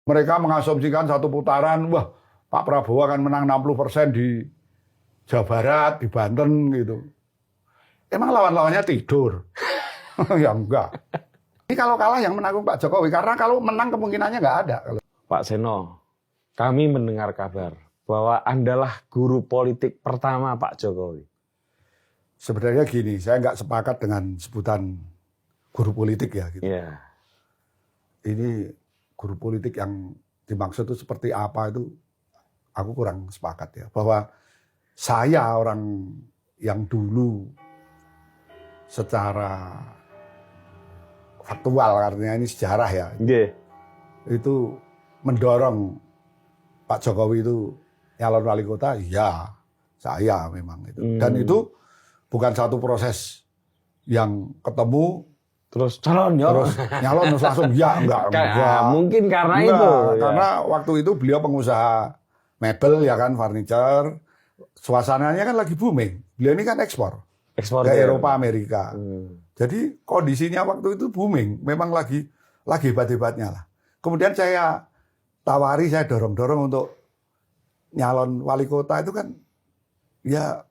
Mereka mengasumsikan satu putaran, wah Pak Prabowo akan menang 60% di Jawa Barat, di Banten gitu. Emang lawan-lawannya tidur? Ya enggak. Ini kalau kalah yang menanggung Pak Jokowi, karena kalau menang kemungkinannya nggak ada. Pak Seno, kami mendengar kabar bahwa Andalah guru politik pertama Pak Jokowi. Sebenarnya gini, saya nggak sepakat dengan sebutan guru politik ya. Gitu. Yeah. Ini guru politik yang dimaksud itu seperti apa itu aku kurang sepakat ya. Bahwa saya orang yang dulu secara faktual, artinya ini sejarah ya. Yeah. Itu mendorong Pak Jokowi itu nyalon wali kota, ya saya memang itu. Dan itu bukan satu proses yang ketemu terus calon ya. Terus nyalon terus langsung ya enggak. Mungkin karena enggak, itu. Karena waktu itu beliau pengusaha mebel ya kan, furniture. Suasananya kan lagi booming. Beliau ini kan ekspor ke Eropa, Amerika. Jadi kondisinya waktu itu booming. Memang lagi hebat-hebatnya lah. Kemudian saya tawari, saya dorong-dorong untuk nyalon wali kota itu kan ya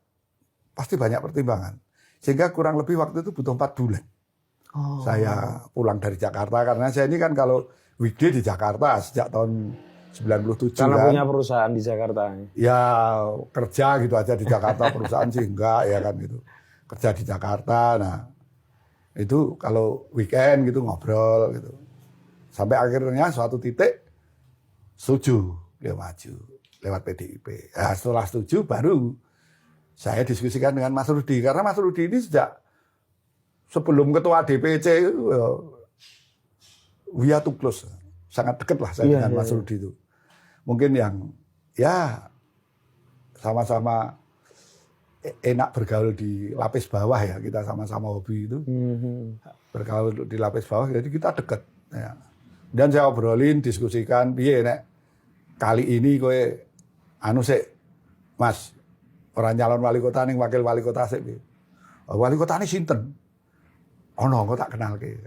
pasti banyak pertimbangan. Sehingga kurang lebih waktu itu butuh 4 bulan. Saya pulang dari Jakarta karena saya ini kan kalau weekday di Jakarta sejak tahun 97 karena kan. punya perusahaan di Jakarta. Ya kerja gitu aja di Jakarta, perusahaan sih enggak ya kan gitu. Kerja di Jakarta, nah itu kalau weekend gitu ngobrol gitu. Sampai akhirnya suatu titik setuju dia maju lewat PDIP. Nah, setelah setuju baru saya diskusikan dengan Mas Rudi karena Mas Rudi ini sejak sebelum ketua DPC itu we are too close. Sangat dekat lah saya dengan Mas Rudi itu. Mungkin yang ya sama-sama enak bergaul di lapis bawah ya. Kita sama-sama hobi itu. Bergaul di lapis bawah jadi kita dekat. Ya. Dan saya obrolin, diskusikan, piye nek kali ini kowe anu sik Mas, orang nyalon wali kota ning wakil wali kota sik piye? Wali kota ini sinten? Oh no, kok tak kenal ke.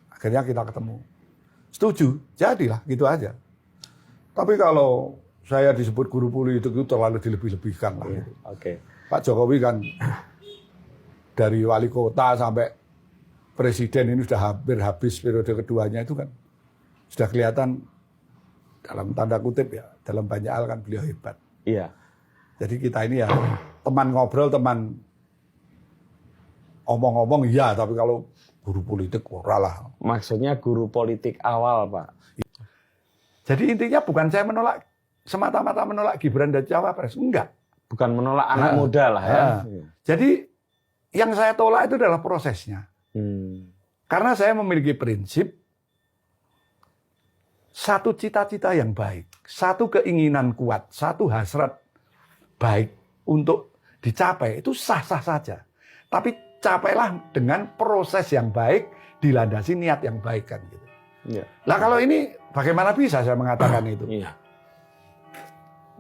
Akhirnya kita ketemu. Setuju, jadilah gitu aja. Tapi kalau saya disebut guru politik itu terlalu dilebih-lebihkan lah. Gitu. Okay. Pak Jokowi kan dari wali kota sampai presiden ini sudah hampir habis periode keduanya itu kan sudah kelihatan dalam tanda kutip ya, dalam banyak hal kan beliau hebat. Iya. Jadi kita ini ya teman ngobrol, teman omong-omong iya, tapi kalau guru politik ora lah. Maksudnya guru politik awal, Pak. Jadi intinya bukan saya menolak, semata-mata menolak Gibran dan Cawapres, enggak. Bukan menolak anak muda lah ya. Jadi yang saya tolak itu adalah prosesnya. Karena saya memiliki prinsip satu cita-cita yang baik, satu keinginan kuat, satu hasrat baik untuk dicapai itu sah-sah saja. Tapi capailah dengan proses yang baik, dilandasi niat yang baik kan gitu. Iya. Lah kalau ini bagaimana bisa saya mengatakan itu? Iya.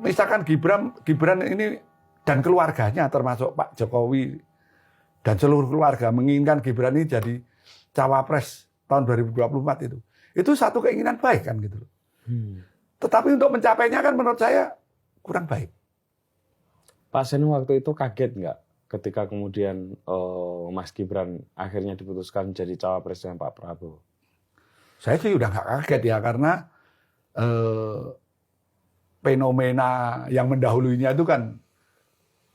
Misalkan Gibran ini dan keluarganya termasuk Pak Jokowi dan seluruh keluarga menginginkan Gibran ini jadi cawapres tahun 2024 itu. Itu satu keinginan baik kan gitu. Tetapi untuk mencapainya kan menurut saya kurang baik. Pak Seno waktu itu kaget nggak ketika kemudian Mas Gibran akhirnya diputuskan jadi cawapres dengan Pak Prabowo? Saya sih udah nggak kaget ya karena fenomena yang mendahulunya itu kan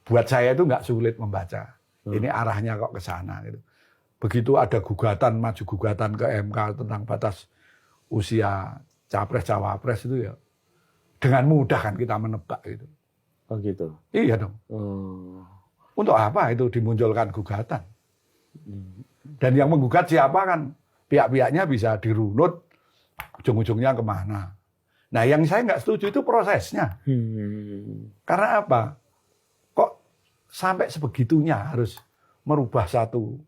buat saya itu nggak sulit membaca. Ini arahnya kok ke sana gitu. Begitu ada gugatan, maju gugatan ke MK tentang batas usia capres-cawapres itu ya dengan mudah kan kita menebak gitu. Oh gitu? Iya dong. Untuk apa itu dimunculkan gugatan? Dan yang menggugat siapa kan? Pihak-pihaknya bisa dirunut, ujung-ujungnya kemana. Nah yang saya nggak setuju itu prosesnya. Karena apa? Kok sampai sebegitunya harus merubah satu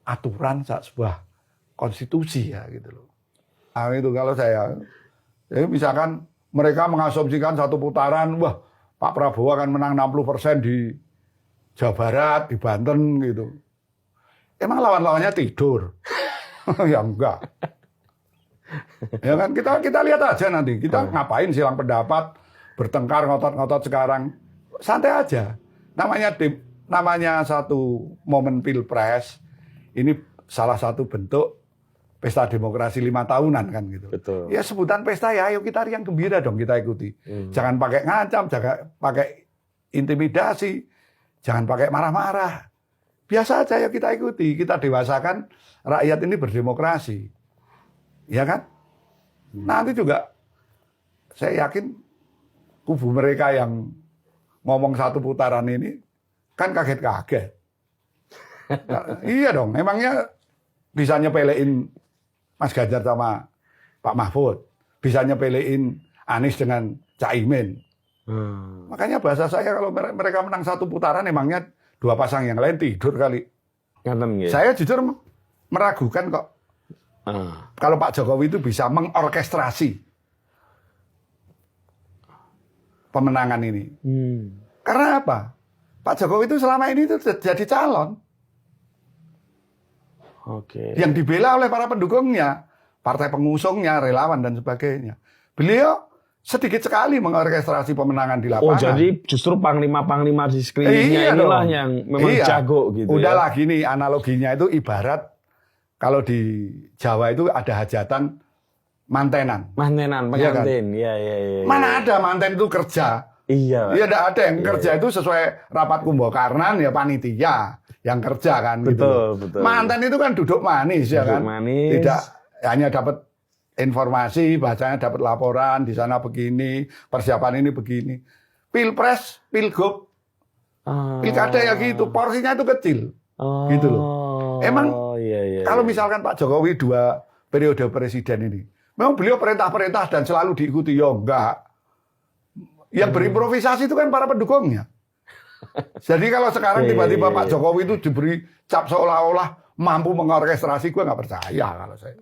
aturan, sebuah konstitusi ya gitu loh. Nah itu kalau saya, jadi misalkan mereka mengasumsikan satu putaran, wah Pak Prabowo akan menang 60% di Jawa Barat, di Banten gitu. Emang lawan-lawannya tidur? Ya enggak. Ya kan kita lihat aja nanti. Kita ngapain silang pendapat, bertengkar ngotot-ngotot sekarang. Santai aja. Namanya satu momen Pilpres ini salah satu bentuk pesta demokrasi 5 tahunan kan gitu. Betul. Ya sebutan pesta ya ayo kita riang gembira dong kita ikuti. Jangan pakai ngancam, jangan pakai intimidasi, jangan pakai marah-marah. Biasa aja ya kita ikuti, kita dewasakan rakyat ini berdemokrasi. Ya kan? Nanti juga saya yakin kubu mereka yang ngomong satu putaran ini kan kaget-kaget. Nah, iya dong, emangnya bisa nyepelein Mas Ganjar sama Pak Mahfud, bisa nyepelein Anies dengan Caimin. Makanya bahasa saya kalau mereka menang satu putaran emangnya dua pasang yang lain tidur kali. Ngantem ya. Saya jujur meragukan kok. Kalau Pak Jokowi itu bisa mengorkestrasi pemenangan ini. Karena apa? Pak Jokowi itu selama ini itu jadi calon. Oke. Yang dibela oleh para pendukungnya, partai pengusungnya, relawan dan sebagainya. Beliau sedikit sekali mengorkestrasi pemenangan di lapangan. Oh, jadi justru panglima-panglima di sekelilingnya inilah dong. yang memang jago gitu. Udahlah gini, analoginya itu ibarat kalau di Jawa itu ada hajatan mantenan. Mantenan, pengantin. Iya, iya, iya. Mana ada manten itu kerja? Iya. Iya, tidak ada yang kerja itu sesuai rapat kumbakarnan ya panitia yang kerja kan gitu. Betul. Manten itu kan duduk manis ya kan. Manis. Tidak hanya dapat informasi, bacanya dapat laporan di sana begini, persiapan ini begini. Pilpres, pilgub, pilkada ya gitu, porsinya itu kecil. Gitu loh. Emang kalau misalkan Pak Jokowi 2 periode presiden ini, memang beliau perintah-perintah dan selalu diikuti, ya enggak. Yang berimprovisasi itu kan para pendukungnya. Jadi kalau sekarang tiba-tiba Pak Jokowi itu diberi cap seolah-olah mampu mengorkestrasi, gue nggak percaya kalau saya.